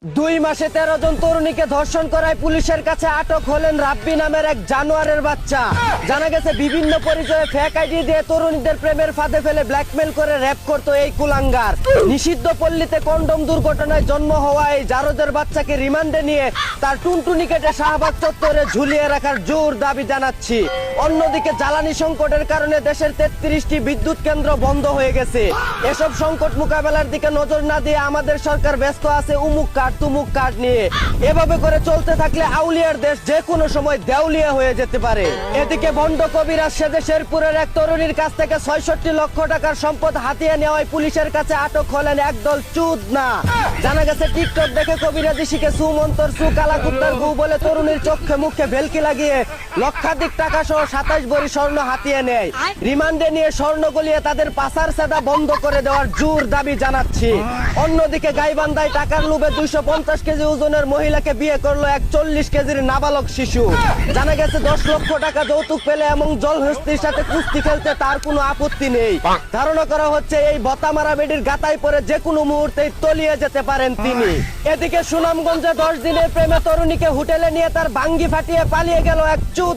2 মাসে 13 জন তরুণীকে ধর্ষণ করায় পুলিশের কাছে আটক হলেন রাব্বি নামের এক জানোয়ারের বাচ্চা। জানা গেছে বিভিন্ন পরিচয়ে ফেক আইডি দিয়ে তরুণীদের প্রেমের ফাঁদে ফেলে ব্ল্যাকমেল করে র‍্যাপ করতো এই কুলাঙ্গার। নিষিদ্ধ পল্লীতে কন্ডম দুর্ঘটনায় জন্ম হওয়া এই জারদের বাচ্চাকে রিমান্ডে নিয়ে তার টুনটুনি কেটে শাহবাগ চত্বরে ঝুলিয়ে রাখার জোর দাবি জানাচ্ছি। অন্যদিকে জ্বালানি সংকটের কারণে দেশের 33টি বিদ্যুৎ কেন্দ্র বন্ধ হয়ে গেছে। এসব সংকট মোকাবেলার দিকে নজর না দিয়ে আমাদের সরকার ব্যস্ত আছে উমুক কার্ড তুমুক কার্ড নিয়ে। এভাবে করে চলতে থাকলে আউলিয়ার দেশ যে কোনো সময় দেউলিয়া হয়ে যেতে পারে। এদিকে ভণ্ড কবিরাজ সেজে শেরপুরের এক তরুণীর কাছ থেকে 66 লক্ষ টাকার সম্পদ হাতিয়ে নেওয়ায় পুলিশের কাছে আটক হলেন একদল চুদনা। জানা গেছে টিকটক দেখে কবিরাজি শিখে সুমন্তর সু কালাকুত্তার গু বলে তরুণীর চোখে মুখে ভেলকি লাগিয়ে লক্ষাধিক টাকা সহ 27 ভরি স্বর্ণ হাতিয়ে নেয়। রিমান্ডে নিয়ে স্বর্ণ গলিয়ে তাদের পাচার সেদা বন্ধ করে দেওয়ার জোর দাবি জানাচ্ছি। অন্যদিকে গাইবান্ধায় টাকার লোভে 250 কেজি ওজনের মহিলাকে বিয়ে করলো এক 40 কেজির নাবালক শিশু। জানা গেছে 10 লক্ষ টাকা যৌতুক পেলে এবং জলহস্তির সাথে কুস্তি খেলতে তার কোনো আপত্তি নেই। ধারণা করা হচ্ছে এই বতামারা বেডির গাতায় পরে যে কোনো মুহূর্তেই তলিয়ে যেতে পারেন তিনি। এদিকে সুনামগঞ্জে 10 দিনের প্রেমে তরুণীকে হোটেলে নিয়ে তার ভাঙ্গি ফাটিয়ে পালিয়ে গেল এক চুদ